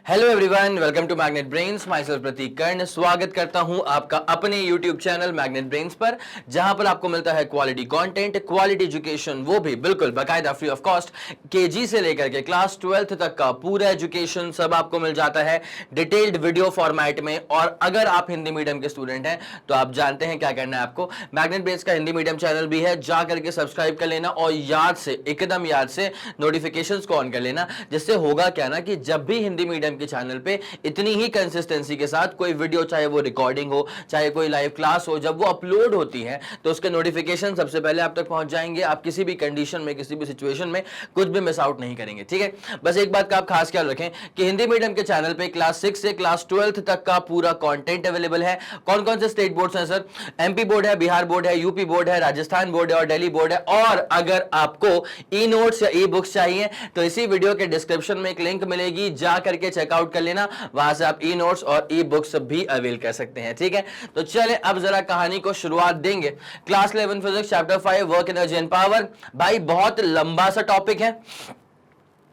Hello everyone, welcome to magnet brains. Myself Prateek Karn स्वागत करता हूं आपका अपने यूट्यूब चैनल मैग्नेट ब्रेन्स पर, जहां पर आपको मिलता है क्वालिटी कंटेंट, क्वालिटी एजुकेशन, वो भी बिल्कुल बाकायदा फ्री ऑफ कॉस्ट। केजी से लेकर के क्लास 12th तक का पूरा एजुकेशन सब आपको मिल जाता है डिटेल्ड वीडियो फॉर्मेट में। और अगर आप हिंदी मीडियम के स्टूडेंट हैं तो आप जानते हैं क्या करना है आपको। मैग्नेट ब्रेन्स का हिंदी मीडियम चैनल भी है, जा करके सब्सक्राइब कर लेना और याद से, एकदम याद से नोटिफिकेशंस को ऑन कर लेना। जिससे होगा क्या ना कि जब भी हिंदी मीडियम के चैनल पे इतनी ही कंसिस्टेंसी के साथ कोई वीडियो, चाहे वो रिकॉर्डिंग हो, चाहे कोई लाइव क्लास हो, जब वो अपलोड होती है तो उसके नोटिफिकेशन सबसे पहले आप तक पहुंच जाएंगे। आप किसी भी कंडीशन में, किसी भी सिचुएशन में कुछ भी मिस आउट नहीं करेंगे, ठीक है। बस एक बात का आप खास ख्याल रखें कि हिंदी मीडियम के चैनल पे क्लास 6 से क्लास 12th तक का पूरा कंटेंट अवेलेबल है। कौन कौन से स्टेट बोर्ड्स हैं सर? एमपी बोर्ड है, बिहार बोर्ड है, यूपी बोर्ड है, राजस्थान बोर्ड है और दिल्ली बोर्ड है। और अगर आपको ई नोट्स या ई बुक्स चाहिए तो इसी वीडियो के डिस्क्रिप्शन में एक लिंक मिलेगी, जा करके चेकआउट कर लेना। वहां से आप ई नोट्स और ई बुक्स भी अवेल कर सकते हैं, ठीक है। तो चले अब जरा कहानी को शुरुआत देंगे। Class 11 physics chapter 5 work energy and power. भाई बहुत लंबा सा टॉपिक है,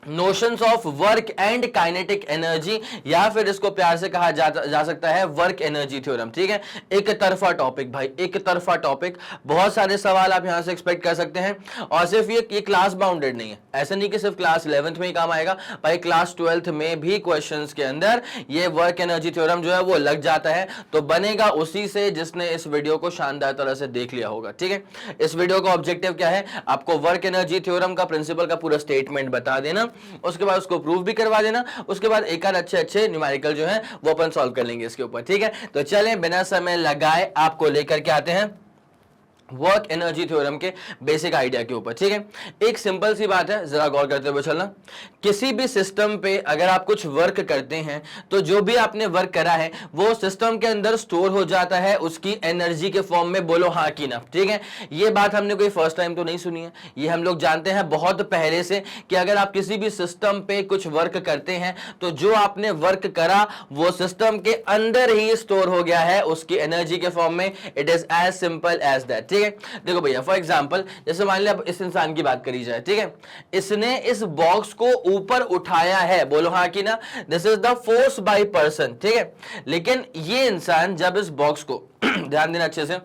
notions of work and kinetic energy, या फिर इसको प्यार से कहा जा सकता है वर्क एनर्जी थ्योरम, ठीक है। एक तरफा टॉपिक भाई, एक तरफा टॉपिक। बहुत सारे सवाल आप यहां से एक्सपेक्ट कर सकते हैं। और सिर्फ ये क्लास बाउंडेड नहीं है, ऐसा नहीं कि सिर्फ क्लास 11th में ही काम आएगा भाई, क्लास 12th में भी क्वेश्चंस के अंदर ये वर्क एनर्जी थ्योरम जो है वो लग जाता है। तो बनेगा उसी से जिसने इस वीडियो को शानदार तरह से देख लिया होगा, ठीक है। इस वीडियो का ऑब्जेक्टिव क्या है? आपको वर्क एनर्जी थ्योरम का प्रिंसिपल का पूरा स्टेटमेंट बता देना, उसके बाद उसको प्रूव भी करवा देना, उसके बाद एक आध अच्छे न्यूमेरिकल जो है वो अपन सॉल्व कर लेंगे इसके ऊपर, ठीक है। तो चलें बिना समय लगाए आपको लेकर के आते हैं वर्क एनर्जी थ्योरम के बेसिक आइडिया के ऊपर, ठीक है। एक सिंपल सी बात है, जरा गौर करते हुए चलना। किसी भी सिस्टम पे अगर आप कुछ वर्क करते हैं तो जो भी आपने वर्क करा है वो सिस्टम के अंदर स्टोर हो जाता है उसकी एनर्जी के फॉर्म में। बोलो हाँ कि ना, ठीक है। ये बात हमने कोई फर्स्ट टाइम तो नहीं सुनी है, ये हम लोग जानते हैं बहुत पहले से कि अगर आप किसी भी सिस्टम पे कुछ वर्क करते हैं तो जो आपने वर्क करा वो सिस्टम के अंदर ही स्टोर हो गया है उसकी एनर्जी के फॉर्म में। It is as simple as that, ठीक है। देखो भैया, फॉर एग्जांपल जैसे मान लिया इस इंसान की बात करी जाए, ठीक है। इसने इस बॉक्स को ऊपर उठाया है, बोलो हाँ कि ना। This is the force by person, ठीक है। लेकिन ये इंसान जब इस बॉक्स को ध्यान देना अच्छे से,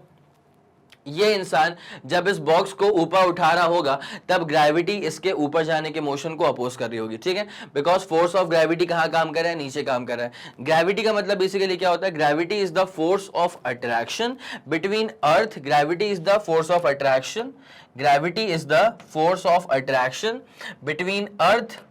ये इंसान जब इस बॉक्स को ऊपर उठा रहा होगा तब ग्रेविटी इसके ऊपर जाने के मोशन को अपोज कर रही होगी, ठीक है। बिकॉज फोर्स ऑफ ग्रेविटी कहां काम कर रहा है? नीचे काम कर रहा है। ग्रेविटी का मतलब बेसिकली क्या होता है? Gravity is the force of attraction between earth. Gravity is the force of attraction, gravity is the force of attraction between earth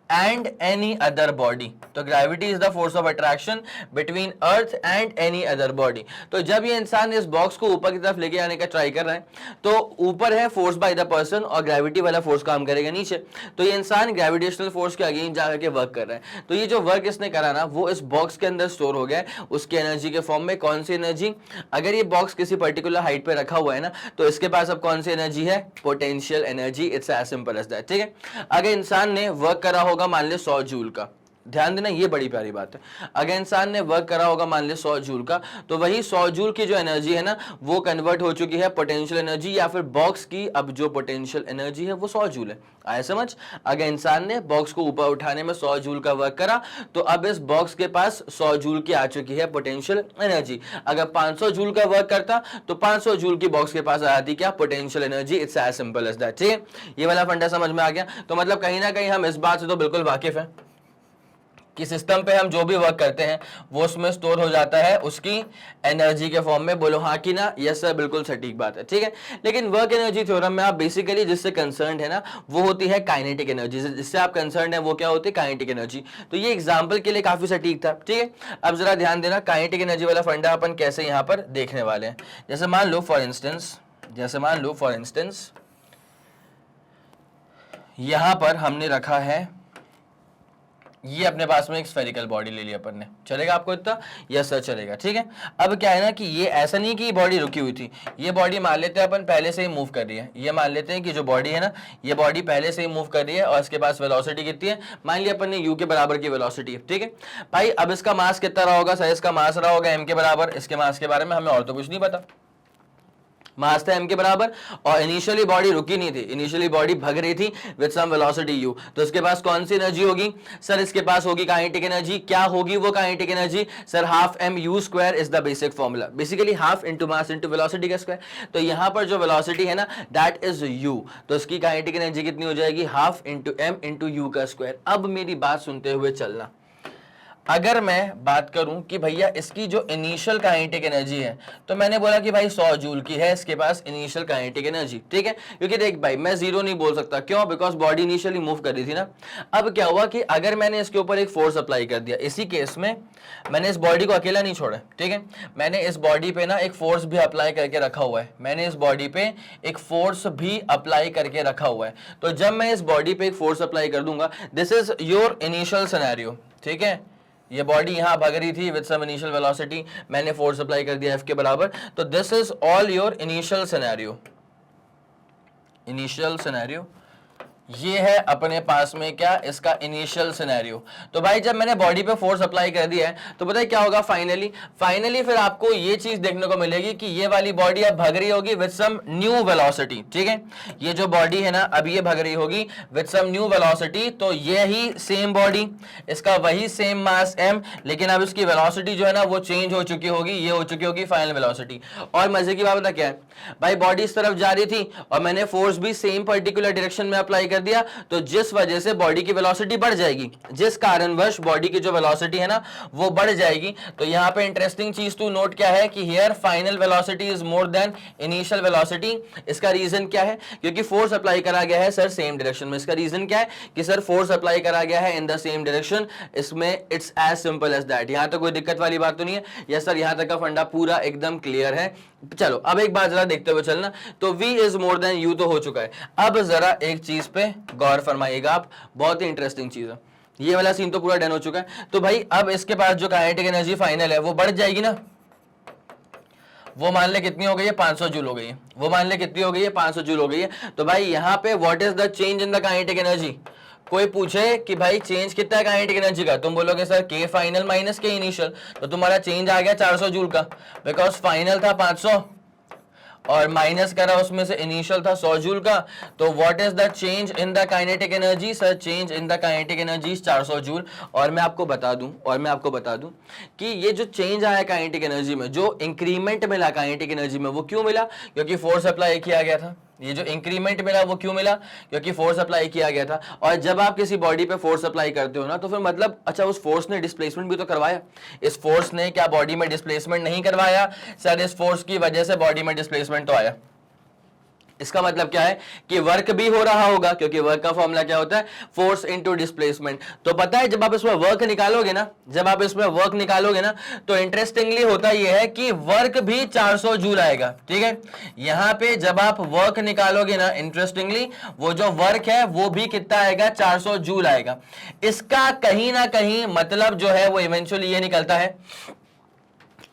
and any other body। तो gravity is the force of attraction between earth and any other body. तो जब ये इंसान इस box को ऊपर की तरफ लेके आने का ट्राई कर रहा है तो ऊपर है फोर्स बाय द पर्सन और ग्रेविटी वाला फोर्स काम करेगा नीचे। तो ये इंसान ग्रेविटेशनल फोर्स के अगेंस्ट जाकर के वर्क कर रहा है। तो ये जो वर्क इसने करा ना वो इस बॉक्स के अंदर स्टोर हो गया है उसकी एनर्जी के फॉर्म में। कौन सी एनर्जी? अगर ये बॉक्स किसी पर्टिकुलर हाइट पे रखा हुआ है ना तो इसके पास अब कौन सी एनर्जी है? Potential energy. It's as simple as that, ठीक है। अगर इंसान ने वर्क करा होगा मान ले 100 जूल का, ध्यान देना ये बड़ी प्यारी बात है। अगर इंसान ने वर्क करा होगा मान ले 100 जूल का, तो वही 100 जूल की जो एनर्जी है ना वो कन्वर्ट हो चुकी है पोटेंशियल एनर्जी, या फिर बॉक्स की अब जो पोटेंशियल एनर्जी है वो 100 जूल है। आया समझ? अगर इंसान ने बॉक्स को ऊपर उठाने में 100 जूल का वर्क करा तो अब इस बॉक्स के पास 100 जूल की आ चुकी है पोटेंशियल एनर्जी। अगर 500 जूल का वर्क करता तो 500 जूल की बॉक्स के पास आ जाती क्या? Potential energy. It's as simple as that, ठीक है। ये वाला फंडा समझ में आ गया? तो मतलब कहीं ना कहीं हम इस बात से तो बिल्कुल वाकिफ है कि सिस्टम पे हम जो भी वर्क करते हैं वो उसमें स्टोर हो जाता है उसकी एनर्जी के फॉर्म में। बोलो हाँ कि ना? यस सर, बिल्कुल सटीक बात है, ठीक है। लेकिन वर्क एनर्जी थ्योरम में आप बेसिकली जिससे कंसर्न है ना वो होती है काइनेटिक एनर्जी। जिससे आप कंसर्न है वो क्या होती है? Kinetic energy. तो ये एग्जाम्पल के लिए काफी सटीक था, ठीक है। अब जरा ध्यान देना काइनेटिक एनर्जी वाला फंडा अपन कैसे यहाँ पर देखने वाले हैं। जैसे मान लो फॉर इंस्टेंस यहां पर हमने रखा है, ये अपने पास में एक स्फेरिकल बॉडी ले लिया अपन ने, चलेगा आपको इतना? यस सर चलेगा, ठीक है। अब क्या है ना कि ये ऐसा नहीं कि ये बॉडी रुकी हुई थी, ये बॉडी मान लेते हैं अपन पहले से ही मूव कर रही है। ये मान लेते हैं कि जो बॉडी है ना ये बॉडी पहले से ही मूव कर रही है और इसके पास वेलोसिटी कितनी है? मान लिया अपन ने यू के बराबर की वेलोसिटी है, ठीक है भाई। अब इसका मास कितना रहा होगा? सर इसका मास रहा होगा m के बराबर। इसके मास के बारे में हमें और तो कुछ नहीं पता, मास था m के बराबर, और इनिशियली बॉडी रुकी नहीं थी, इनिशियली बॉडी भग रही थी विद सम वेलोसिटी u। तो इसके पास कौन सी एनर्जी होगी सर? इसके पास होगी काइनेटिक एनर्जी। क्या होगी वो kinetic energy sir? Half m u square is the basic formula, basically half into mass into velocity का स्क्वायर। तो यहां पर जो वेलोसिटी है ना दैट इज u, तो इसकी काइनेटिक एनर्जी कितनी हो जाएगी? Half into m into you का स्क्वायर। अब मेरी बात सुनते हुए चलना, अगर मैं बात करूं कि भैया इसकी जो इनिशियल काइनेटिक एनर्जी है, तो मैंने बोला कि भाई 100 जूल की है इसके पास इनिशियल काइनेटिक एनर्जी, ठीक है, क्योंकि देख भाई मैं जीरो नहीं बोल सकता, क्यों? बिकॉज बॉडी इनिशियली मूव कर रही थी ना। अब क्या हुआ कि अगर मैंने इसके ऊपर एक फोर्स अप्लाई कर दिया, इसी केस में मैंने इस बॉडी को अकेला नहीं छोड़ा, ठीक है, मैंने इस बॉडी पे ना एक फोर्स भी अप्लाई करके रखा हुआ है, मैंने इस बॉडी पे एक फोर्स भी अप्लाई करके रखा हुआ है। तो जब मैं इस बॉडी पे एक फोर्स अप्लाई कर दूंगा, this is your initial scenario, ठीक है, ये बॉडी यहां भाग रही थी विद सम इनिशियल वेलोसिटी, मैंने फोर्स अप्लाई कर दिया F के बराबर। तो this is all your initial scenario, initial scenario ये है अपने पास में क्या? इसका इनिशियल सिनेरियो। तो भाई जब मैंने बॉडी पे फोर्स अप्लाई कर दिया है तो पता है क्या होगा? फाइनली फिर आपको ये चीज देखने को मिलेगी कि ये वाली बॉडी अब भग रही होगी विद सम न्यू वेलोसिटी, ठीक है, ये जो बॉडी है ना अब ये भग रही होगी विद सम न्यू वेलोसिटी। तो ये ही सेम बॉडी, इसका वही सेम मास m, लेकिन अब इसकी वेलोसिटी जो है ना वो चेंज हो चुकी होगी, ये हो चुकी होगी फाइनल वेलोसिटी। और मजे की बात पता क्या है भाई? बॉडी इस तरफ जा रही थी और मैंने फोर्स भी सेम पर्टिकुलर डायरेक्शन में अप्लाई कर दिया, तो जिस वजह से बॉडी की वेलोसिटी बढ़ जाएगी, जिस कारणवश बॉडी की जो वेलोसिटी है ना वो बढ़ जाएगी। तो यहां पे इंटरेस्टिंग चीज टू नोट क्या है कि here final velocity is more than initial velocity. इसका रीजन क्या है? क्योंकि फोर्स अप्लाई करा गया है सर सेम डायरेक्शन में। इसका रीजन क्या है कि सर फोर्स अप्लाई करा गया है इन द सेम डायरेक्शन। इसमें it's as simple as that. यहां तक कोई दिक्कत वाली बात तो नहीं है? यस सर, यहां तक का फंडा पूरा एकदम क्लियर है। चलो अब एक बात जरा देखते हुए चलना। तो v is more than u तो हो चुका है। अब जरा एक चीज पे गौर फरमाइएगा आप, बहुत ही इंटरेस्टिंग चीज है। ये वाला सीन तो पूरा डन हो चुका है। तो भाई अब इसके पास जो काइनेटिक एनर्जी फाइनल है वो बढ़ जाएगी ना, वो मान ले कितनी हो गई है? 500 जूल हो गई है। वो मान ले कितनी हो गई है? 500 जूल हो गई है। तो भाई यहाँ पे what is the change in the kinetic energy? कोई पूछे कि भाई चेंज कितना है काइनेटिक एनर्जी का, तुम बोलोगे सर के फाइनल माइनस के इनिशियल, तो तुम्हारा चेंज आ गया 400 जूल का, बिकॉज फाइनल था 500 और माइनस करा उसमें से इनिशियल था 100 जूल का। तो what is the change in the kinetic energy? Sir change in the kinetic energy 400 joule. और मैं आपको बता दूं कि ये जो चेंज आया काइनेटिक एनर्जी में, जो इंक्रीमेंट मिला काइनेटिक एनर्जी में, वो क्यों मिला? क्योंकि फोर्स अप्लाई किया गया था। ये जो इंक्रीमेंट मिला वो क्यों मिला? क्योंकि फोर्स अप्लाई किया गया था। और जब आप किसी बॉडी पे फोर्स अप्लाई करते हो ना, तो फिर मतलब अच्छा उस फोर्स ने डिस्प्लेसमेंट भी तो करवाया। इस फोर्स ने क्या बॉडी में डिस्प्लेसमेंट नहीं करवाया? सर इस फोर्स की वजह से बॉडी में डिस्प्लेसमेंट तो आया। इसका मतलब क्या है कि वर्क भी हो रहा होगा, क्योंकि वर्क का फॉर्मूला क्या होता है? Force into displacement. तो पता है जब आप इसमें वर्क निकालोगे ना, तो इंटरेस्टिंगली होता यह है कि वर्क भी 400 जूल आएगा। ठीक है, यहां पे जब आप वर्क निकालोगे ना, इंटरेस्टिंगली वो जो वर्क है वो भी कितना आएगा? 400 जूल आएगा। इसका कहीं ना कहीं मतलब जो है वो इवेंचुअली ये निकलता है,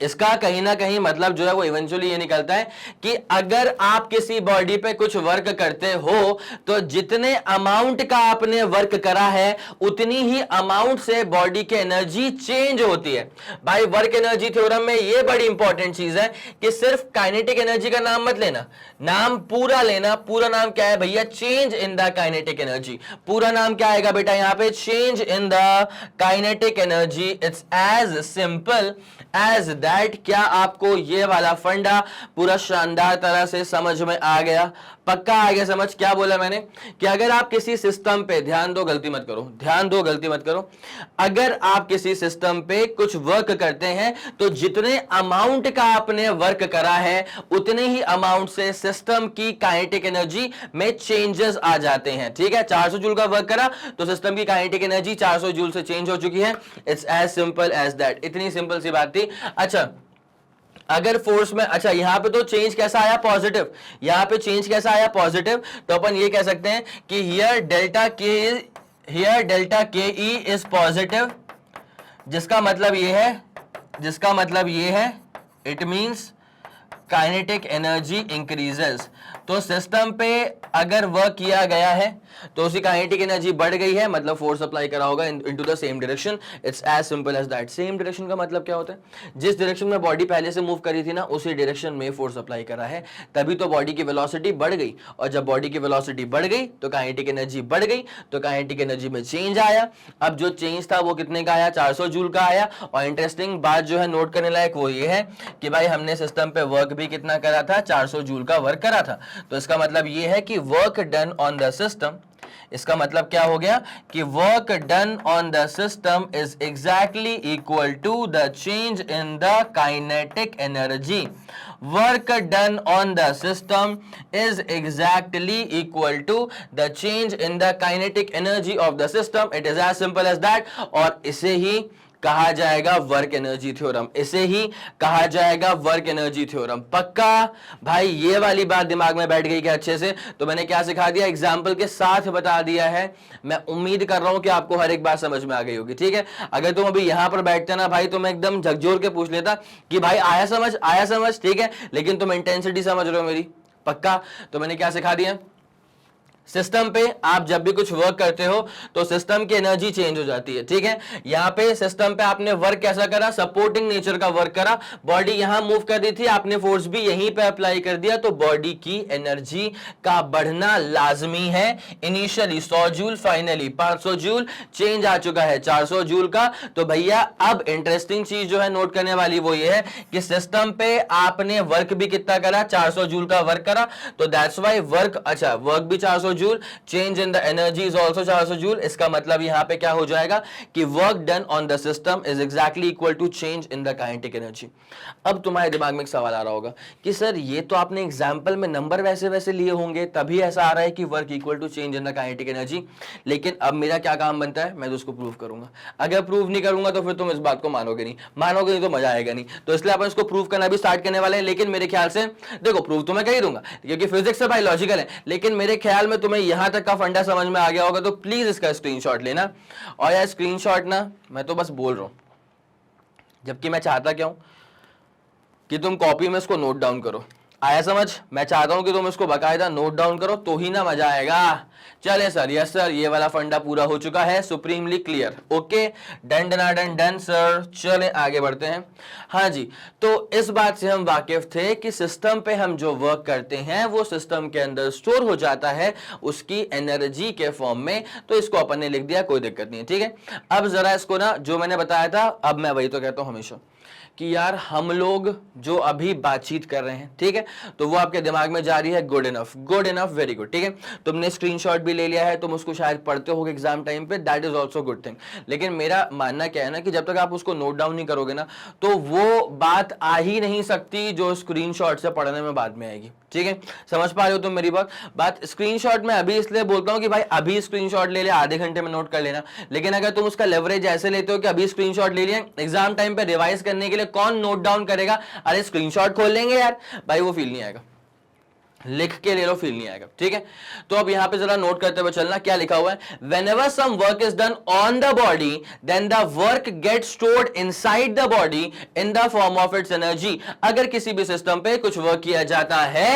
इसका कहीं ना कहीं मतलब जो है वो इवेंचुअली ये निकलता है कि अगर आप किसी बॉडी पे कुछ वर्क करते हो, तो जितने अमाउंट का आपने वर्क करा है उतनी ही अमाउंट से बॉडी की एनर्जी चेंज होती है। भाई वर्क एनर्जी थ्योरम में ये बड़ी इंपॉर्टेंट चीज है कि सिर्फ काइनेटिक एनर्जी का नाम मत लेना, नाम पूरा लेना। पूरा नाम क्या है भैया? Change in the kinetic energy. पूरा नाम क्या आएगा बेटा यहां पे? Change in the kinetic energy. It's as simple as that. क्या आपको ये वाला फंडा पूरा शानदार तरह से समझ में आ गया? पक्का आ गया समझ? क्या बोला मैंने कि अगर आप किसी सिस्टम पे, ध्यान दो गलती मत करो, अगर आप किसी सिस्टम पे कुछ वर्क करते हैं तो जितने अमाउंट का आपने वर्क करा है उतने ही अमाउंट से सिस्टम की काइनेटिक एनर्जी में चेंजेस आ जाते हैं। ठीक है, 400 जूल का वर्क करा तो सिस्टम की काइनेटिक एनर्जी 400 जूल से चेंज हो चुकी है। It's as simple as that. इतनी सिंपल सी बात थी। अच्छा, अगर फोर्स में, अच्छा यहां पे तो चेंज कैसा आया? पॉजिटिव। यहां पे चेंज कैसा आया? पॉजिटिव। तो अपन ये कह सकते हैं कि हियर डेल्टा के ई इज पॉजिटिव, जिसका मतलब ये है it means kinetic energy increases. तो सिस्टम पे अगर वर्क किया गया है तो उसकी काइनेटिक एनर्जी बढ़ गई है, मतलब फोर्स अप्लाई करा होगा into the same direction. It's as simple as that. Same direction का मतलब क्या होता है, जिस डायरेक्शन में बॉडी पहले से मूव करी थी ना, उसी डायरेक्शन में फोर्स अप्लाई करा है, तभी तो बॉडी की वेलोसिटी बढ़ गई। और जब बॉडी की वेलोसिटी बढ़ गई तो काइनेटिक एनर्जी बढ़ गई, तो काइनेटिक एनर्जी में चेंज आया। अब जो चेंज था वो कितने का आया, 400 जूल का आया। और इंटरेस्टिंग बात जो है नोट करने लायक वो ये है कि भाई हमने सिस्टम पे वर्क भी कितना करा था, 400 जूल का वर्क करा था। तो इसका मतलब ये है कि work done on the system, इसका मतलब क्या हो गया कि work done on the system is exactly equal to the change in the kinetic energy. Work done on the system is exactly equal to the change in the kinetic energy of the system. It is as simple as that. और इसे ही कहा जाएगा work energy theorem, इसे ही कहा जाएगा work energy theorem. पक्का भाई, ये वाली बात दिमाग में बैठ गई क्या अच्छे से? तो मैंने क्या सिखा दिया, एग्जाम्पल के साथ बता दिया है। मैं उम्मीद कर रहा हूं कि आपको हर एक बात समझ में आ गई होगी, ठीक है। अगर तुम अभी यहां पर बैठते ना भाई, तो मैं एकदम झकझोर के पूछ लेता कि भाई आया समझ, ठीक है, लेकिन तुम इंटेंसिटी समझ रहे हो मेरी? पक्का। तो मैंने क्या सिखा दिया, सिस्टम पे आप जब भी कुछ वर्क करते हो तो सिस्टम की एनर्जी चेंज हो जाती है, ठीक है। यहां पे सिस्टम पे आपने वर्क कैसा करा, सपोर्टिंग नेचर का वर्क करा। बॉडी यहां मूव कर रही थी, आपने फोर्स भी यहीं पे अप्लाई कर दिया, तो बॉडी की एनर्जी का बढ़ना लाजमी है। Initially 100 joule, finally 500 joule, change आ चुका है 400 जूल का। तो भैया अब इंटरेस्टिंग चीज जो है नोट करने वाली वो ये है कि सिस्टम पे आपने वर्क भी कितना करा, 400 जूल का वर्क करा। तो दैट्स वाई वर्क, अच्छा वर्क भी 400 joule, change in the energy is also 400 joule. इसका मतलब यहां पे क्या हो जाएगा कि work done on the system is exactly equal to change in the kinetic energy. अब तुम्हारे दिमाग में एक सवाल आ रहा होगा कि सर ये तो आपने एग्जांपल में नंबर वैसे वैसे लिए होंगे, तभी ऐसा आ रहा है कि work equal to change in the kinetic energy. लेकिन अब मेरा क्या काम बनता है, मैं तो उसको प्रूव करूंगा। अगर प्रूव नहीं करूंगा तो फिर तुम इस बात को मानोगे नहीं तो मजा आएगा नहीं। तो इसलिए अपन इसको प्रूव करना भी स्टार्ट करने वाले हैं। लेकिन मेरे ख्याल से देखो, प्रूव तो मैं कर ही दूंगा क्योंकि फिजिक्स है भाई, लॉजिकल है। लेकिन मेरे ख्याल में तुम्हें यहां तक का फंडा समझ में आ गया होगा, तो प्लीज इसका स्क्रीनशॉट लेना। और यार स्क्रीनशॉट ना, मैं तो बस बोल रहा हूं, जबकि मैं चाहता क्या हूं कि तुम कॉपी में इसको नोट डाउन करो। आया समझ? मैं चाहता हूं कि तुम इसको बाकायदा नोट डाउन करो, तो ही ना मजा आएगा। चले सर, यस सर, ये वाला फंडा पूरा हो चुका है, supremely clear. Okay, done done done done sir. चले आगे बढ़ते हैं। हाँ जी, तो इस बात से हम वाकिफ थे कि सिस्टम पे हम जो वर्क करते हैं वो सिस्टम के अंदर स्टोर हो जाता है उसकी एनर्जी के फॉर्म में। तो इसको अपन ने लिख दिया, कोई दिक्कत नहीं है, ठीक है। अब जरा इसको ना, जो मैंने बताया था, अब मैं वही तो कहता हूं हमेशा कि यार हम लोग जो अभी बातचीत कर रहे हैं, ठीक है, तो वो आपके दिमाग में जा रही है। गुड इनफ, वेरी गुड, ठीक है। तुमने स्क्रीनशॉट भी ले लिया है, तुम उसको शायद पढ़ते होगे एग्जाम टाइम पे, that is also good thing. लेकिन मेरा मानना क्या है ना कि जब तक आप उसको नोट डाउन नहीं करोगे ना, तो वो बात आ ही नहीं सकती जो स्क्रीनशॉट से पढ़ने में बाद में आएगी, ठीक है। समझ पा रहे हो तुम मेरी बात? स्क्रीनशॉट में अभी इसलिए बोलता हूं कि भाई अभी स्क्रीनशॉट ले ले, आधे घंटे में नोट कर लेना। लेकिन अगर तुम उसका लेवरेज ऐसे लेते हो कि अभी स्क्रीनशॉट ले लिया, एग्जाम टाइम पे रिवाइज करने के लिए कौन नोट डाउन करेगा? अरे स्क्रीनशॉट खोल लेंगे यार, भाई वो फील नहीं आएगा। लिख के ले लो, फील नहीं आएगा, ठीक है। तो अब यहां पे जरा नोट करते हुए चलना, क्या लिखा हुआ है? Whenever some work is done on the body, then the work gets stored inside the body in the form of its energy। अगर किसी भी सिस्टम पे कुछ वर्क किया जाता है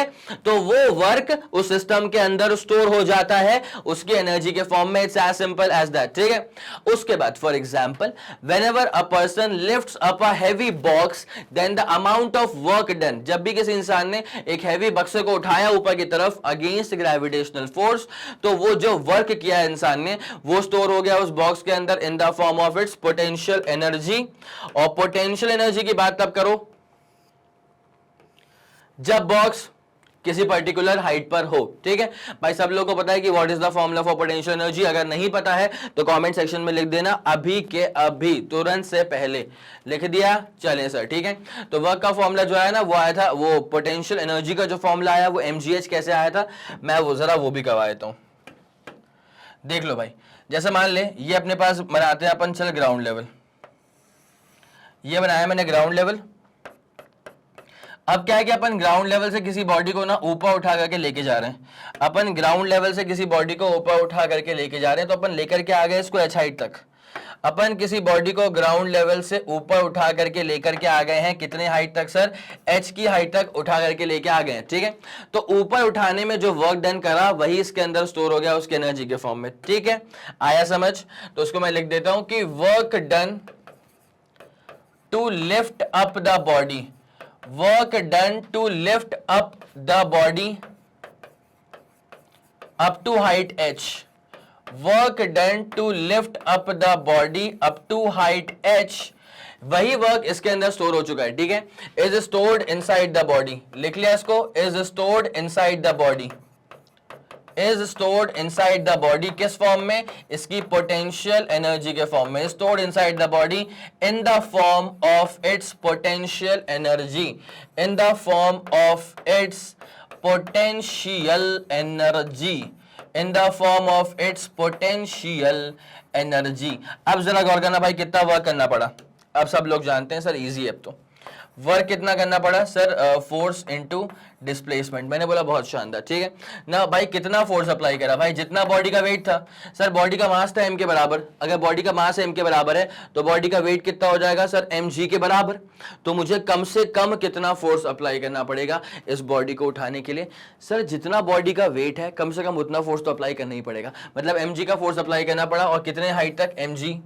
तो वो वर्क उस सिस्टम के अंदर स्टोर हो जाता है उसकी एनर्जी के फॉर्म में। It's as simple as that, ठीक है। उसके बाद for example, whenever a person lifts up a heavy box, then the amount of work done, जब भी किसी इंसान ने एक हैवी बक्से को उठाया ऊपर की तरफ अगेंस्ट ग्रेविटेशनल फोर्स, तो वो जो वर्क किया है इंसान ने वो स्टोर हो गया उस बॉक्स के अंदर in the form of its potential energy. और पोटेंशियल एनर्जी की बात तब करो जब बॉक्स किसी पर्टिकुलर हाइट पर हो, ठीक है भाई। सब लोगों को पता है कि what is the formula for potential energy. अगर नहीं पता है तो कमेंट सेक्शन में लिख देना, अभी के अभी, तुरंत से पहले लिख दिया। चलें सर, ठीक है। तो वर्क का फॉर्मूला जो आया ना वो आया था, वो पोटेंशियल एनर्जी का जो फॉर्मूला आया वो mgh कैसे आया था, मैं वो जरा वो भी करवा देता हूं। देख लो भाई, जैसे मान ले ये अपने पास बनाते हैं अपन, चल ग्राउंड लेवल, ये बनाया मैंने ग्राउंड लेवल। अब क्या है कि अपन ग्राउंड लेवल से किसी बॉडी को ना ऊपर उठा करके लेके जा रहे हैं। अपन ग्राउंड लेवल से किसी बॉडी को ऊपर उठा करके लेके जा रहे हैं, तो अपन लेकर के आ गए इसको h हाइट तक। अपन किसी बॉडी को ग्राउंड लेवल से ऊपर उठा करके लेकर के आ गए हैं, कितने हाइट तक सर, h की हाइट तक उठा करके लेके आ गए हैं, ठीक है। तो ऊपर उठाने में जो वर्क डन करा वही इसके अंदर स्टोर हो गया उसके एनर्जी के फॉर्म में, ठीक है, आया समझ। तो उसको मैं लिख देता हूं कि work done to lift up the body, work done to lift up the body up to height h, work done to lift up the body up to height h, वही वर्क इसके अंदर स्टोर हो चुका है, ठीक है। Is stored inside the body, लिख लिया इसको, is stored inside the body, is stored inside the body, किस फॉर्म में, इसकी पोटेंशियल एनर्जी के फॉर्म में, stored inside the body in the form of its potential energy, in the form of its potential energy, in the form of its potential energy। अब जरा गौर करना भाई, कितना वर्क करना पड़ा, अब सब लोग जानते हैं सर इजी है। अब तो वर्क कितना करना पड़ा सर, फोर्स इनटू डिस्प्लेसमेंट, मैंने बोला बहुत शानदार, ठीक है ना भाई। कितना फोर्स अप्लाई करा भाई, जितना बॉडी का वेट था सर, बॉडी का मास था m के बराबर, अगर बॉडी का मास m के बराबर है तो बॉडी का वेट कितना हो जाएगा सर, mg के बराबर। तो मुझे कम से कम कितना फोर्स अप्लाई करना पड़ेगा इस बॉडी को उठाने के लिए सर, जितना बॉडी का वेट है कम से कम उतना फोर्स तो अप्लाई करना ही पड़ेगा, मतलब mg का फोर्स अप्लाई करना पड़ा, और कितने हाइट तक, mg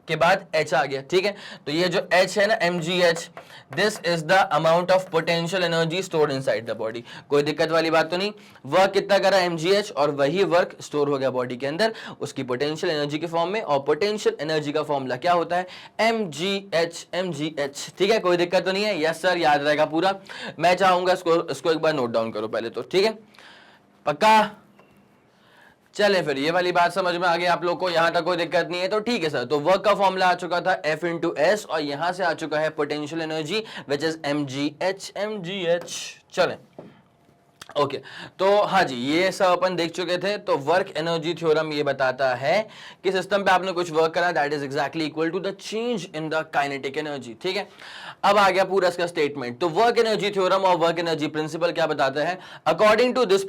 के बाद h आ गया, ठीक है। तो ये जो h है ना, mgh, this is the amount of potential energy stored inside the body. कोई दिक्कत वाली बात तो नहीं, वर्क कितना करा mgh, और वही वर्क स्टोर हो गया बॉडी के अंदर उसकी पोटेंशियल एनर्जी के फॉर्म में, और पोटेंशियल एनर्जी का फॉर्मूला क्या होता है, mgh, ठीक है, कोई दिक्कत तो नहीं है, यस सर, याद रहेगा पूरा। मैं चाहूंगा इसको एक बार नोट डाउन करो पहले तो, ठीक है, पक्का। चले फिर ये वाली बात समझ में आ गई आप लोग को, यहां तक कोई दिक्कत नहीं है तो ठीक है सर। तो वर्क का फॉर्मूला आ चुका था F इंटू एस, और यहां से आ चुका है potential energy which is mgh। चले ओके तो हाँ जी, ये सब अपन देख चुके थे। तो वर्क एनर्जी थ्योरम ये बताता है कि सिस्टम पे आपने कुछ वर्क करा, that is exactly equal to the change in the kinetic energy, ठीक है। अब आ गया पूरा इसका स्टेटमेंट। तो वर्क एनर्जी थ्योरम और वर्क एनर्जी प्रिंसिपल क्या बताता है, according to this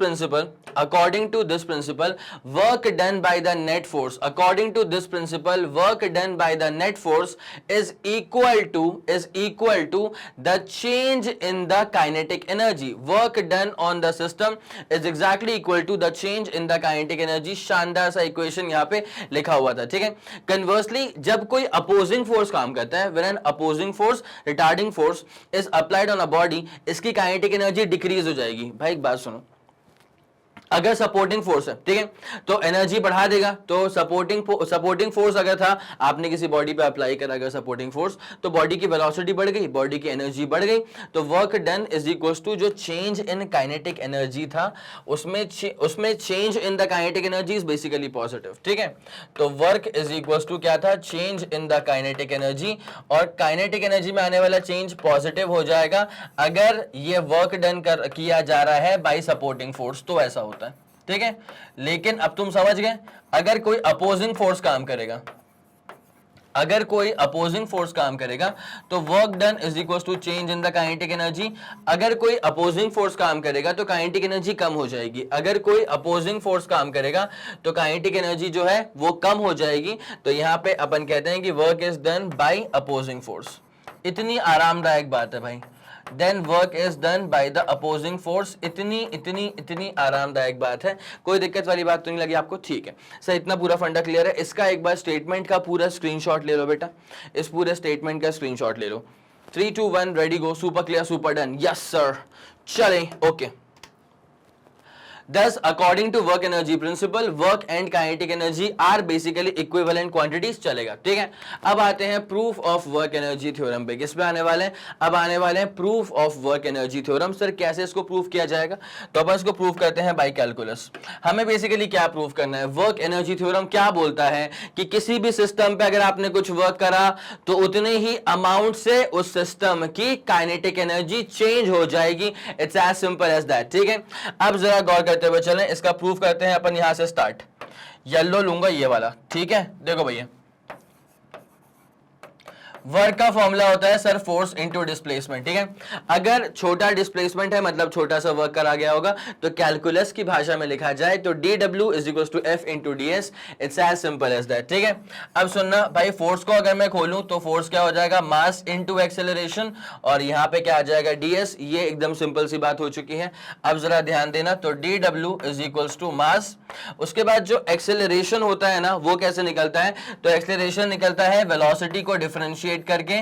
principle work done by the net force, according to this principle work done by the net force is equal to the change in the kinetic energy, work done on the system is exactly equal to the change in the kinetic energy. शानदार सा equation यहां पे लिखा हुआ था, ठीक है। Conversely जब कोई अपोजिंग फोर्स काम करता है, when an opposing force retarding force is applied on a body, इसकी काइनेटिक एनर्जी डिक्रीज हो जाएगी। भाई एक बात सुनो, अगर सपोर्टिंग फोर्स है, ठीक है, तो एनर्जी बढ़ा देगा। तो सपोर्टिंग फोर्स अगर था, आपने किसी बॉडी पे अप्लाई करा अगर सपोर्टिंग फोर्स, तो बॉडी की वेलोसिटी बढ़ गई, बॉडी की एनर्जी बढ़ गई। तो work done is equal to जो चेंज इन काइनेटिक एनर्जी था, उसमें change in the kinetic energy is basically positive, ठीक है। तो वर्क इज इक्वल टू क्या था, change in the kinetic energy, और काइनेटिक एनर्जी में आने वाला चेंज पॉजिटिव हो जाएगा अगर ये वर्क डन किया जा रहा है बाय सपोर्टिंग फोर्स, तो ऐसा होता है, ठीक है। लेकिन अब तुम समझ गए, अगर कोई अपोजिंग फोर्स काम करेगा, तो work done is equal to change in the kinetic energy. अगर कोई अपोजिंग फोर्स काम करेगा तो काइनेटिक एनर्जी कम हो जाएगी, अगर कोई अपोजिंग फोर्स काम करेगा तो काइनेटिक एनर्जी जो है वो कम हो जाएगी। तो यहां पे अपन कहते हैं कि work is done by opposing force. इतनी आरामदायक बात है भाई, then work is done by the opposing force. इतनी आरामदायक बात है, कोई दिक्कत वाली बात तो नहीं लगी आपको, ठीक है सर। इतना पूरा फंडा क्लियर है। इसका एक बार स्टेटमेंट का पूरा स्क्रीनशॉट ले लो बेटा, इस पूरे स्टेटमेंट का स्क्रीनशॉट ले लो। 3 2 1 रेडी गो, super clear, super done, yes sir. चले okay. Thus, according to work energy principle, work and kinetic energy are basically equivalent quantities। चलेगा, ठीक है। अब आते हैं proof of work energy theorem पे। किस पे आने वाले हैं, अब आने वाले हैं proof of work energy theorem। Sir कैसे इसको प्रूफ किया जाएगा, तो अपन इसको प्रूफ करते हैं बाय कैलकुलस। हमें बेसिकली क्या प्रूफ करना है, वर्क एनर्जी थ्योरम क्या बोलता है कि किसी भी सिस्टम पे अगर आपने कुछ वर्क करा तो उतने ही अमाउंट से उस सिस्टम की काइनेटिक एनर्जी चेंज हो जाएगी। It's as simple as that, ठीक है। अब जरा गौर करते हुए चलें, इसका प्रूफ करते हैं अपन। यहां से स्टार्ट, येलो लूंगा ये वाला, ठीक है। देखो भैया, वर्क का फॉर्मूला होता है सर फोर्स इनटू डिस्प्लेसमेंट, ठीक है। अगर छोटा डिस्प्लेसमेंट है मतलब छोटा सा वर्क करा गया होगा, तो कैलकुलस की भाषा में लिखा जाए तो dw is equal to F into ds, it's as simple as that, ठीक है। अब सुनना भाई, फोर्स को अगर मैं खोलूं तो फोर्स क्या हो जाएगा, मास इनटू एक्सेलरेशन, और यहां पे क्या आ जाएगा, ds। ये एकदम सिंपल सी बात हो चुकी है। अब जरा ध्यान देना, तो dw is equal to mass, उसके बाद जो एक्सेलरेशन होता है ना वो कैसे निकलता है, तो एक्सेलरेशन निकलता है वेलोसिटी को डिफरेंशिएट करके,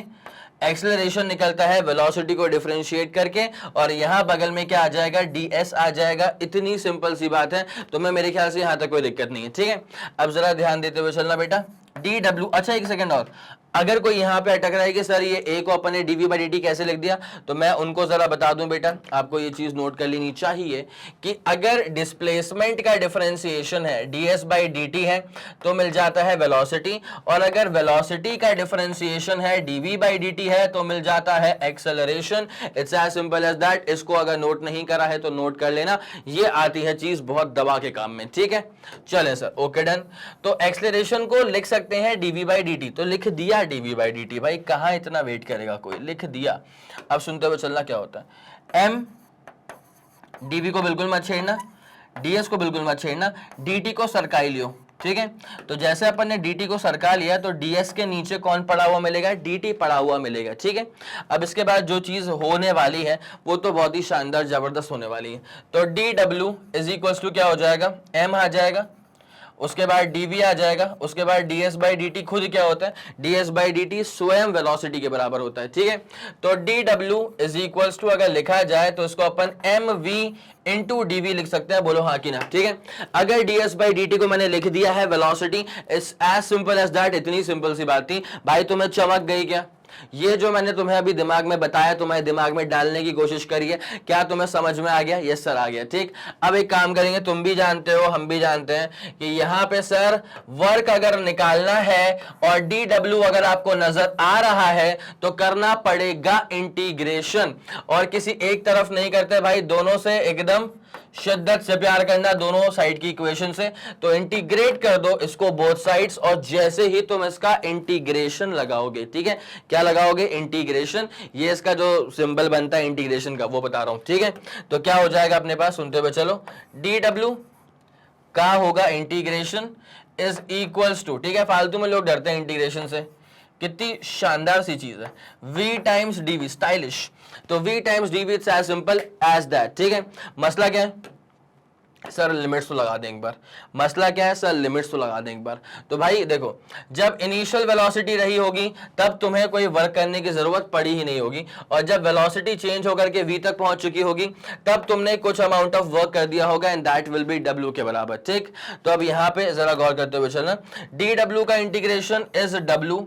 एक्सेलरेशन निकलता है वेलोसिटी को डिफरेंशिएट करके, और यहां बगल में क्या आ जाएगा, ds आ जाएगा। इतनी सिंपल सी बात है, तो मैं मेरे ख्याल से यहां तक कोई दिक्कत नहीं है, ठीक है। अब जरा ध्यान देते हुए चलना बेटा, dw, अच्छा एक सेकंड और, अगर कोई यहां पे अटक रहा है कि सर ये ए को अपन ने dv by dt कैसे लिख दिया, तो मैं उनको जरा बता दूं बेटा, आपको ये चीज नोट कर लेनी चाहिए कि अगर डिस्प्लेसमेंट का डिफरेंशिएशन है ds by dt है तो मिल जाता है वेलोसिटी, और अगर वेलोसिटी का डिफरेंशिएशन है dv by dt है तो मिल जाता है acceleration. It's as simple as that. इसको अगर नोट नहीं करा है तो नोट कर लेना, ये आती है चीज बहुत दबा के काम में, ठीक है। चले सर, ओके डन। तो एक्सेलरेशन को लिख सकते हैं dv by dt, तो लिख दिया dv by dt, भाई कहां इतना वेट करेगा कोई, लिख दिया। अब सुनते हुए चलना क्या होता है, m, dv को बिल्कुल मत छेड़ना, ds को बिल्कुल मत छेड़ना, dt को सरकाई लियो, ठीक है। तो जैसे अपन ने dt को सरका लिया तो ds के नीचे कौन पड़ा हुआ मिलेगा, dt पड़ा हुआ मिलेगा, ठीक है। अब इसके बाद जो चीज होने वाली है वो तो बहुत ही शानदार जबरदस्त होने वाली है। तो dw इज इक्वल टू क्या हो जाएगा, m आ जाएगा, उसके बाद dv आ जाएगा, उसके बाद ds by dt खुद क्या होता है, ds by dt स्वयं वेलोसिटी के बराबर होता है, ठीक है। तो dw इज इक्वल्स टू अगर लिखा जाए तो इसको अपन mv इंटू dv लिख सकते हैं, बोलो हाँ कि ना, ठीक है। अगर ds by dt को मैंने लिख दिया है velocity, it's as simple as that. इतनी सिंपल सी बात थी भाई, तुम्हें चमक गई क्या, ये जो मैंने तुम्हें अभी दिमाग में बताया तुम्हारे दिमाग में डालने की कोशिश करी है, क्या तुम्हें समझ में आ गया, यस सर आ गया, ठीक। अब एक काम करेंगे, तुम भी जानते हो हम भी जानते हैं कि यहां पे सर वर्क अगर निकालना है और dw अगर आपको नजर आ रहा है तो करना पड़ेगा इंटीग्रेशन, और किसी एक तरफ नहीं करते भाई, दोनों से एकदम शिद्दत से प्यार करना, दोनों साइड की इक्वेशन से। तो इंटीग्रेट कर दो इसको बोथ साइड्स, और जैसे ही तुम इसका इंटीग्रेशन लगाओगे, ठीक है, क्या लगाओगे, इंटीग्रेशन, ये इसका जो सिंबल बनता है इंटीग्रेशन का वो बता रहा हूं, ठीक है। तो क्या हो जाएगा अपने पास, सुनते हुए चलो, dw का होगा इंटीग्रेशन इज इक्वल्स टू, ठीक है, फालतू में लोग डरते हैं इंटीग्रेशन से, कितनी शानदार सी चीज है, v टाइम्स dv, स्टाइलिश। तो v times dv it's as simple as that, ठीक है। मसला क्या है सर, लिमिट्स तो लगा दें एक बार, मसला क्या है सर, लिमिट्स तो लगा दें एक बार। तो भाई देखो, जब इनिशियल वेलोसिटी रही होगी तब तुम्हें कोई वर्क करने की जरूरत पड़ी ही नहीं होगी, और जब वेलोसिटी चेंज होकर के v तक पहुंच चुकी होगी तब तुमने कुछ अमाउंट ऑफ वर्क कर दिया होगा, and that will be w के बराबर, ठीक। तो अब यहां पे जरा गौर करते हुए चलना, dw का integration is w,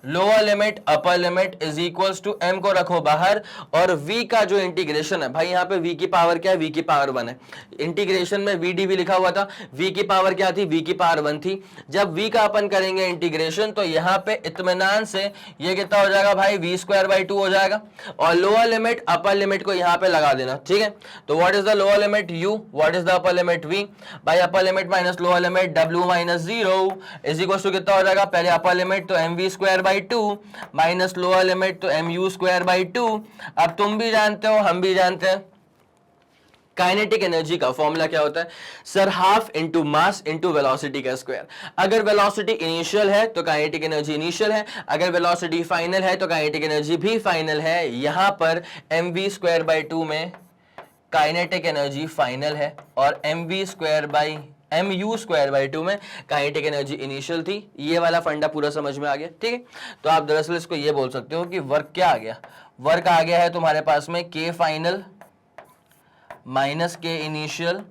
lower limit upper limit is equals to m को रखो बाहर, और v का जो इंटीग्रेशन है भाई, यहाँ पे v की पावर क्या है, v की पावर 1 है। इंटीग्रेशन में v dv लिखा हुआ था, v की पावर क्या थी, v की पावर 1 थी। जब v का अपन करेंगे इंटीग्रेशन तो यहाँ पे इत्मीनान से ये कितना हो जाएगा भाई, v स्क्वायर बाई 2 हो जाएगा, और लोअर लिमिट अपर लिमिट को यहाँ पे लगा देना, ठीक है। तो what is the lower limit u, what is the upper limit v, भाई upper limit minus lower limit w minus 0 is equal to कितना हो जाएगा, पहले अपर लिमिट तो mv square by 2 minus lower limit तो mu स्क्वायर बाई 2। अब तुम भी जानते हो हम भी जानते हैं काइनेटिक एनर्जी का फॉर्मूला क्या होता है sir, half into mass into velocity का स्क्वायर। अगर वेलोसिटी इनिशियल है तो काइनेटिक एनर्जी इनिशियल है, अगर वेलोसिटी फाइनल है तो काइनेटिक एनर्जी भी फाइनल है। यहां पर mv स्क्वायर बाई 2 में काइनेटिक एनर्जी फाइनल है, और mv square by mu square by 2 में काइनेटिक एनर्जी इनिशियल थी। ये वाला फंडा पूरा समझ में आ गया, ठीक है। तो आप दरअसल इसको ये बोल सकते हो कि वर्क क्या आ गया, वर्क आ गया है तुम्हारे पास में k final minus k initial,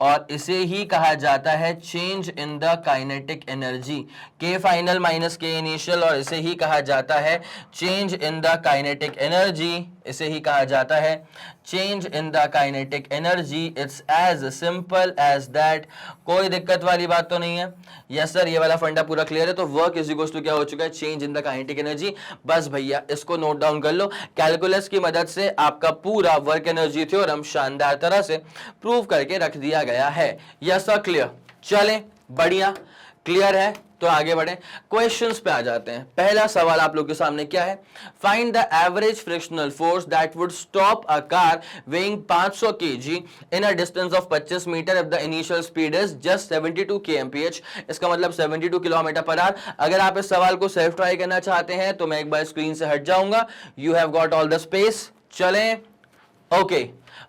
और इसे ही कहा जाता है change in the kinetic energy. k final minus k initial, और इसे ही कहा जाता है change in the kinetic energy, इसे ही कहा जाता है change in the kinetic energy. It's as simple as that. कोई दिक्कत वाली बात तो नहीं है, यस सर ये वाला फंडा पूरा क्लियर है। तो वर्क इज इक्वल टू क्या हो चुका है, change in the kinetic energy. बस भैया इसको नोट डाउन कर लो, कैलकुलस की मदद से आपका पूरा वर्क एनर्जी थ्योरम शानदार तरह से प्रूव करके रख दिया गया है। यस सर क्लियर, चलें बढ़िया। क्लियर है? तो आगे बढ़े, क्वेश्चंस पे आ जाते हैं। पहला सवाल आप लोग के सामने क्या है? Find the average frictional force that would stop a car weighing 500 kg in a distance of 25 metre if the initial speed is just 72 kmph। इसका मतलब 72 किलोमीटर पर आवर। अगर आप इस सवाल को सेल्फ ट्राई करना चाहते हैं तो मैं एक बार स्क्रीन से हट जाऊंगा। You have got all the space. चलें, ओके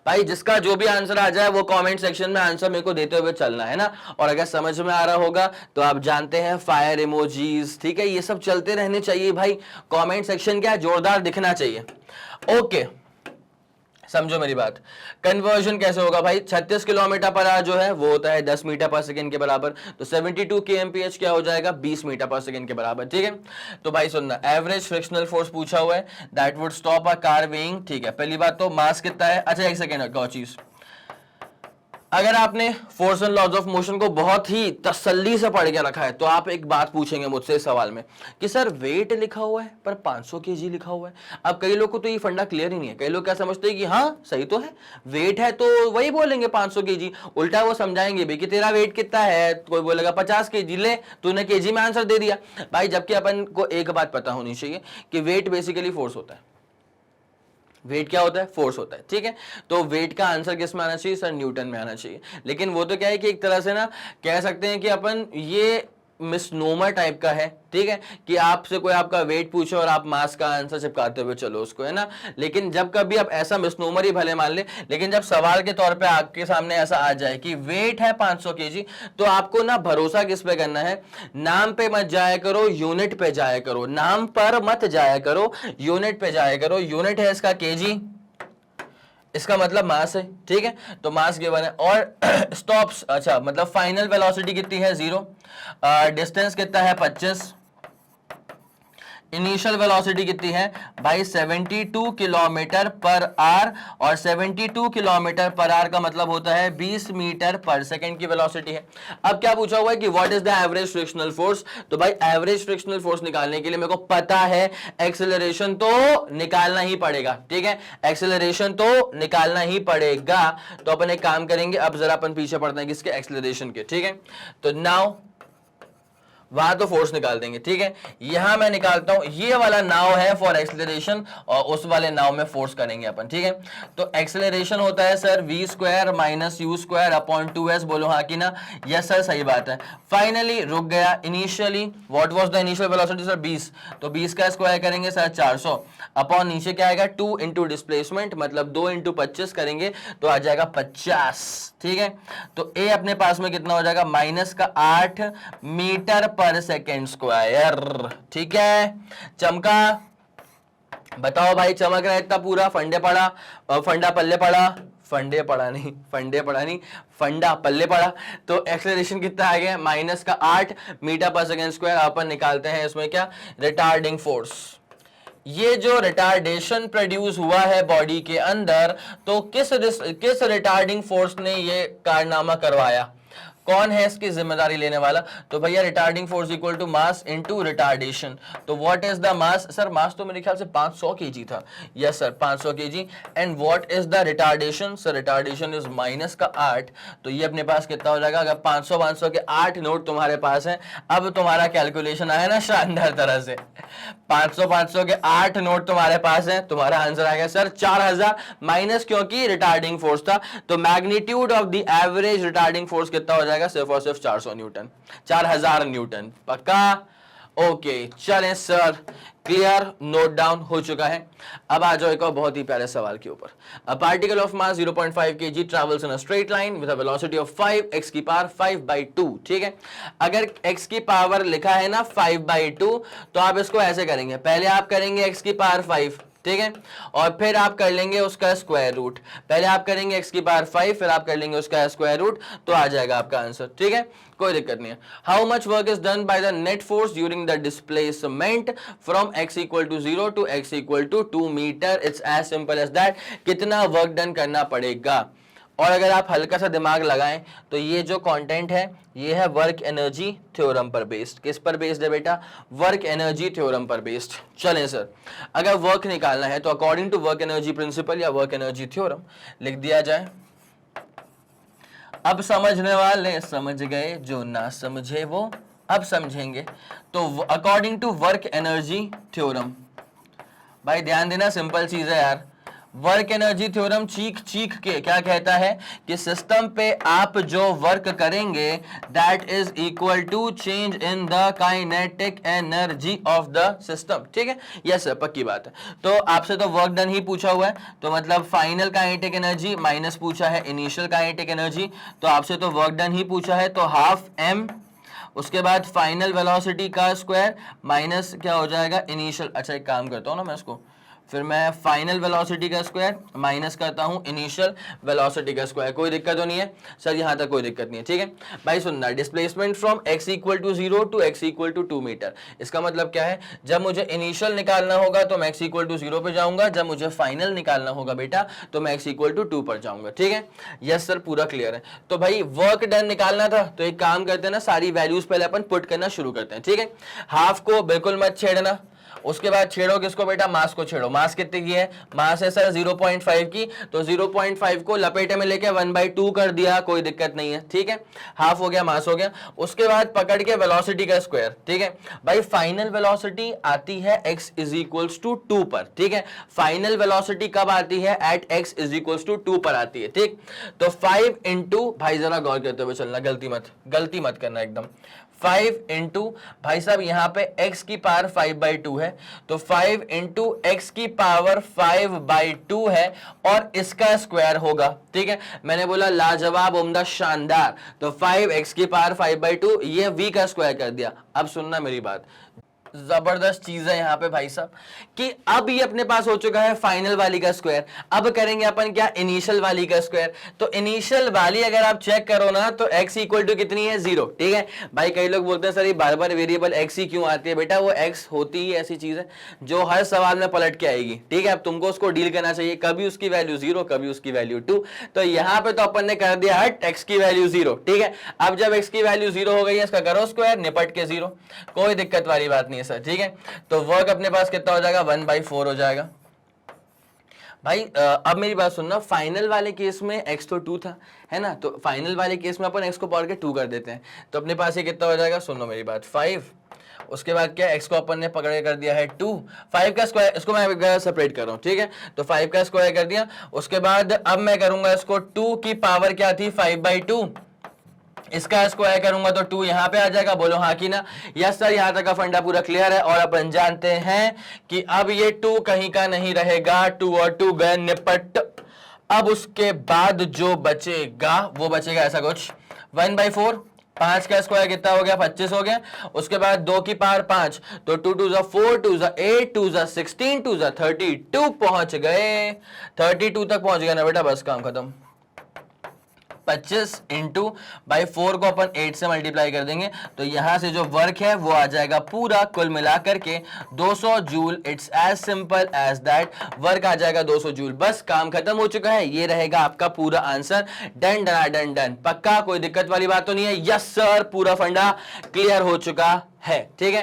भाई, जिसका जो भी आंसर आ जाए वो कमेंट सेक्शन में आंसर मेरे को देते हुए चलना है ना। और अगर समझ में आ रहा होगा तो आप जानते हैं फायर इमोजीज, ठीक है, ये सब चलते रहने चाहिए भाई। कमेंट सेक्शन क्या है, जोरदार दिखना चाहिए। ओके, समझो मेरी बात। कन्वर्जन कैसे होगा भाई? 36 किलोमीटर पर आवर जो है वो होता है 10 मीटर पर सेकंड के बराबर। तो 72 kmph क्या हो जाएगा? 20 मीटर पर सेकंड के बराबर, ठीक है। तो भाई सुनना, एवरेज फ्रिक्शनल फोर्स पूछा हुआ है that would stop a car weighing, ठीक है। पहली बात तो मास कितना है? अच्छा एक सेकेंड, एक और चीज, अगर आपने force and laws of motion को बहुत ही तसल्ली से पढ़ के रखा है तो आप एक बात पूछेंगे मुझसे इस सवाल में कि सर वेट लिखा हुआ है पर 500 kg लिखा हुआ है। अब कई लोग को तो ये फंडा क्लियर ही नहीं है। कई लोग क्या समझते हैं कि हाँ सही तो है, वेट है तो वही बोलेंगे 500 kg। उल्टा वो समझाएंगे भी कि तेरा वेट कितना है, कोई बोलेगा 50 kg, ले तूने केजी में आंसर दे दिया भाई। जबकि अपन को एक बात पता होनी चाहिए कि वेट बेसिकली फोर्स होता है। वेट क्या होता है? फोर्स होता है, ठीक है। तो वेट का आंसर किस में आना चाहिए सर? न्यूटन में आना चाहिए। लेकिन वो तो क्या है कि एक तरह से ना कह सकते हैं कि अपन ये मिसनोमर टाइप का है, ठीक है, कि आपसे कोई आपका वेट पूछे और आप मास का आंसर चिपकाते हुए चलो उसको, है ना। लेकिन जब कभी आप ऐसा मिसनोमर ही भले मान ले, लेकिन जब सवाल के तौर पे आपके सामने ऐसा आ जाए कि वेट है 500 kg, तो आपको ना भरोसा किस पे करना है? नाम पे मत जाया करो, यूनिट पे जाया करो। नाम पर मत जाया करो, यूनिट पे जाया करो। यूनिट है इसका केजी, इसका मतलब मास है, ठीक है। तो मास गिवन है। और स्टॉप्स, अच्छा मतलब फाइनल वेलोसिटी कितनी है? 0। डिस्टेंस कितना है? 25। इनिशियल वेलोसिटी कितनी है भाई? 72 किलोमीटर पर आवर। और 72 किलोमीटर पर आवर का मतलब होता है 20 मीटर पर सेकंड की वेलोसिटी है। अब क्या पूछा हुआ है कि what is the average frictional force? तो भाई एवरेज फ्रिक्शनल फोर्स निकालने के लिए मेरे को पता है एक्सेलरेशन तो निकालना ही पड़ेगा, ठीक है। एक्सेलरेशन तो निकालना ही पड़ेगा। तो अपन एक काम करेंगे, अब जरा अपन पीछे पड़ते हैं किसके? एक्सेलरेशन के, ठीक है। तो नाउ वहां तो फोर्स निकाल देंगे, ठीक है। यहां मैं निकालता हूं, ये वाला नाव है फॉर एक्सेलरेशन और उस वाले नाव में फोर्स करेंगे अपन, ठीक है। तो एक्सेलरेशन होता है sir v square minus you square upon 2s। बोलो हाँ कि ना? यस सर, सही बात है। फाइनली रुक गया। Initially what was the initial velocity sir? 20। तो 20 का स्क्वायर करेंगे सर 400 अपॉन नीचे क्या आएगा? 2 इंटू डिस्प्लेसमेंट, मतलब 2 इंटू 25 करेंगे तो आ जाएगा 50, ठीक है। तो ए अपने पास में कितना हो जाएगा? माइनस का 8 मीटर पर सेकेंड स्क्वायर, ठीक है। चमका? बताओ भाई, चमक रहा है इतना पूरा? फंडे पड़ा, फंडा पल्ले पड़ा, फंडे पड़ा नहीं, फंडे पड़ा नहीं, फंडा पल्ले पड़ा। तो एक्सेलरेशन कितना आ गया? माइनस का 8 मीटर पर सेकेंड स्क्वायर। अपन निकालते हैं इसमें क्या? Retarding force. ये जो रिटार्डेशन प्रोड्यूस हुआ है बॉडी के अंदर, तो किस रिटार्डिंग फोर्स ने ये कारनामा करवाया? कौन है इसकी जिम्मेदारी लेने वाला? तो भैया retarding force equal to mass into retardation. तो what is the mass sir? Mass तो मेरे ख्याल से 500 kg था। Yes sir, 500 kg। And what is the retardation sir? Retardation is minus का 8। तो ये अपने पास कितना हो जाएगा? अगर 500 के 8 नोट तुम्हारे पास है, अब तुम्हारा कैलकुलेशन आया ना शानदार तरह से। 500 के 8 नोट तुम्हारे पास है, तुम्हारा आंसर आ गया सर 4000 माइनस, क्योंकि रिटार्डिंग फोर्स था। तो magnitude of the average retarding force कितना हो जाएगा? सिर्फ और सिर्फ 400 न्यूटन, 4000 न्यूटन। पक्का? ओके चलें सर, क्लियर, नोट डाउन हो चुका है। अब आ जाओ एक और बहुत ही प्यारे सवाल के ऊपर। A particle of mass 0.5 kg travels in a straight line with a velocity of 5x की पावर 5/2, ठीक है। अगर x की पावर लिखा है ना 5/2, तो आप इसको ऐसे करेंगे, पहले आप करेंगे x की पावर 5, ठीक है, और फिर आप कर लेंगे उसका स्क्वायर रूट। पहले आप करेंगे x की पावर 5, फिर आप कर लेंगे उसका स्क्वायर रूट, तो आ जाएगा आपका आंसर, ठीक है, कोई दिक्कत नहीं है। How much work is done by the net force during the displacement from x equal to 0 to x equal to 2 metre? It's as simple as that. कितना वर्क डन करना पड़ेगा? और अगर आप हल्का सा दिमाग लगाएं तो ये जो कंटेंट है ये है वर्क एनर्जी थ्योरम पर बेस्ड। किस पर बेस्ड है बेटा? वर्क एनर्जी थ्योरम पर बेस्ड। चलें सर, अगर वर्क निकालना है तो according to work energy principle या वर्क एनर्जी थ्योरम लिख दिया जाए। अब समझने वाले समझ गए, जो ना समझे वो अब समझेंगे। तो according to work energy theorem, भाई ध्यान देना, सिंपल चीज है यार। वर्क एनर्जी थ्योरम चीख चीख के क्या कहता है कि सिस्टम पे आप जो वर्क करेंगे that is equal to change in the kinetic energy of the system. ठीक है, यस सर, पक्की बात है। तो आपसे तो वर्क डन ही पूछा हुआ है, तो मतलब फाइनल काइनेटिक एनर्जी माइनस पूछा है इनिशियल काइनेटिक एनर्जी, तो आपसे तो वर्क डन ही पूछा है, तो हाफ m, उसके बाद फाइनल वेलोसिटी का स्क्वायर माइनस क्या हो जाएगा इनिशियल। अच्छा एक काम करता हूँ ना मैं इसको, फिर मैं फाइनल वेलोसिटी का स्क्वायर माइनस करता हूं इनिशियल वेलोसिटी का स्क्वायर। कोई दिक्कत तो नहीं है सर, यहां तक कोई दिक्कत नहीं है। ठीक है भाई, सुनना, displacement from x equal to 0 to x equal to 2 metre. इसका मतलब क्या है, जब मुझे इनिशियल निकालना होगा तो मैं x इक्वल टू 0 पे जाऊंगा, जब मुझे फाइनल निकालना होगा बेटा तो मैं x इक्वल टू 2 पर जाऊंगा। ठीक है, यस सर, पूरा क्लियर है। तो भाई वर्क डन निकालना था, तो एक काम करते हैं ना, सारी वैल्यूज पहले अपन पुट करना शुरू करते हैं। ठीक है, हाफ को बिल्कुल मत छेड़ना, उसके बाद छेड़ो किसको बेटा, मास को छेड़ो। मास कितने की है, मास है सर 0.5 की, तो 0.5 को लपेटे में लेके 1/2 कर दिया, कोई दिक्कत नहीं है। ठीक है, हाफ हो गया, मास हो गया। उसके बाद पकड़ के वेलोसिटी का स्क्वायर। ठीक है भाई, फाइनल वेलोसिटी आती है x इज इक्वल्स टू 2 पर। ठीक है, फाइनल वेलोसिटी कब आती है, at x is equals to 2 पर आती है। ठीक, तो 5 इंटू, भाई जरा गौर करते हुए चलना, गलती मत करना एकदम। 5 इंटू, भाई साहब यहाँ पे x की पावर 5/2 है, तो 5 इंटू एक्स की पावर 5/2 है और इसका स्क्वायर होगा। ठीक है, मैंने बोला लाजवाब, उम्दा, शानदार, तो 5x की पावर 5/2, ये v का स्क्वायर कर दिया। अब सुनना मेरी बात, जबरदस्त चीज है यहाँ पे भाई साहब कि अब ये अपने पास हो चुका है फाइनल वाली का स्क्वायर। अब करेंगे अपन क्या, इनिशियल वाली का स्क्वायर। तो इनिशियल वाली अगर आप चेक करो ना तो x इक्वल टू कितनी है, 0। ठीक है भाई, कई लोग बोलते हैं सर ये बार बार वेरिएबल x ही क्यों आती है। बेटा वो x होती ही ऐसी चीज है जो हर सवाल में पलट के आएगी। ठीक है, अब तुमको उसको डील करना चाहिए, कभी उसकी वैल्यू 0, कभी उसकी वैल्यू 2। तो यहाँ पे तो अपन ने कर दिया हट x की वैल्यू 0। ठीक है, अब जब x की वैल्यू 0 हो गई है, इसका करो स्क्वायर, निपट के 0, कोई दिक्कत वाली बात नहीं है सर। ठीक है, तो वर्क अपने पास कितना हो जाएगा, 1/4 हो जाएगा। भाई अब मेरी बात सुनना, फाइनल वाले केस में x तो 2 था, है ना, तो फाइनल वाले केस में अपन x को पावर के 2 कर देते हैं, तो अपने पास ये कितना हो जाएगा, सुनो मेरी बात, 5। उसके बाद क्या, x को अपन ने पकड़ के कर दिया है 2, 5 का स्क्वायर, इसको मैं सेपरेट कर रहा हूं। ठीक है, तो 5 का स्क्वायर कर दिया। उसके बाद अब मैं करूंगा इसको, 2 की पावर क्या थी, 5/2, इसका स्क्वायर करूंगा तो 2 यहां पे आ जाएगा। बोलो हाँ कि ना, यस सर, यहां तक का फंडा पूरा क्लियर है। और अपन जानते हैं कि अब ये 2 कहीं का नहीं रहेगा, 2 और 2 गए निपट। अब उसके बाद जो बचेगा वो बचेगा ऐसा कुछ 1/4, 5 का स्क्वायर कितना हो गया, 25 हो गया। उसके बाद 2 की पावर 5, तो 2 2 4, 2 8, 2 16, 2 32 पहुंच गए, 32 तक पहुंच गए ना बेटा, बस काम खत्म। 25 इंटू बाई 4 को अपन 8 से मल्टीप्लाई कर देंगे, तो यहां से जो वर्क है वो आ जाएगा पूरा कुल मिलाकर के 200 joule. It's as simple as that, work आ जाएगा 200 जूल, बस काम खत्म हो चुका है। ये रहेगा आपका पूरा answer, done done done done, पक्का, कोई दिक्कत वाली बात तो नहीं है। यस सर, पूरा फंडा क्लियर हो चुका है। ठीक है,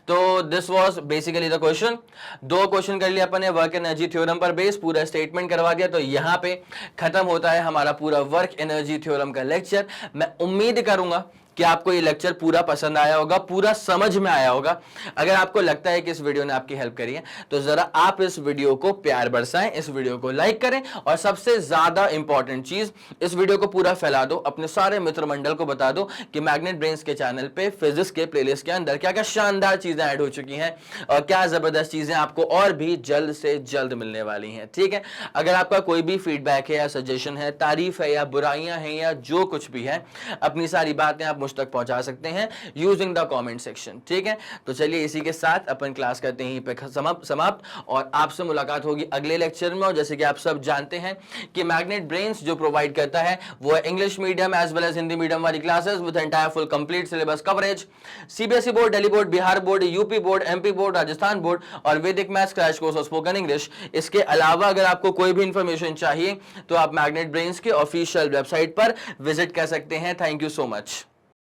तो this was basically the question. 2 question कर लिया अपन ने वर्क एनर्जी थ्योरम पर बेस, पूरा स्टेटमेंट करवा दिया। तो यहां पे खत्म होता है हमारा पूरा वर्क एनर्जी थ्योरम का लेक्चर। मैं उम्मीद करूंगा कि आपको ये लेक्चर पूरा पसंद आया होगा, पूरा समझ में आया होगा। अगर आपको लगता है कि इस वीडियो ने आपकी हेल्प करी है तो जरा आप इस वीडियो को प्यार बरसाएं, इस वीडियो को लाइक करें, और सबसे ज्यादा इंपॉर्टेंट चीज, इस वीडियो को पूरा फैला दो, अपने सारे मित्र मंडल को बता दो कि मैग्नेट ब्रेन्स के चैनल पे फिजिक्स के प्लेलिस्ट के अंदर क्या क्या शानदार चीजें ऐड हो चुकी हैं और क्या जबरदस्त चीजें आपको और भी जल्द से जल्द मिलने वाली हैं। ठीक है, अगर आपका कोई भी फीडबैक है या सजेशन है, तारीफ है या बुराइयां हैं या जो कुछ भी है, अपनी सारी बातें आप मुझ तक पहुंचा सकते हैं यूजिंग द कमेंट सेक्शन। ठीक है, तो चलिए इसी के साथ अपन क्लास करते हैं पे समाप्त, और आपसे मुलाकात होगी अगले लेक्चर में। और जैसे कि आप सब जानते हैं कि मैग्नेट ब्रेन्स जो प्रोवाइड करता है वो है English medium as well as Hindi medium वाली classes with entire full complete syllabus coverage, CBSE board, Delhi board, Bihar board, UP board, MP board, Rajasthan board, और वैदिक मैथ्स क्रैश कोर्स और स्पोकन इंग्लिश। इसके अलावा अगर आपको कोई भी इंफॉर्मेशन चाहिए तो आप मैग्नेट ब्रेन्स के ऑफिशियल वेबसाइट पर विजिट कर सकते हैं। Thank you so much.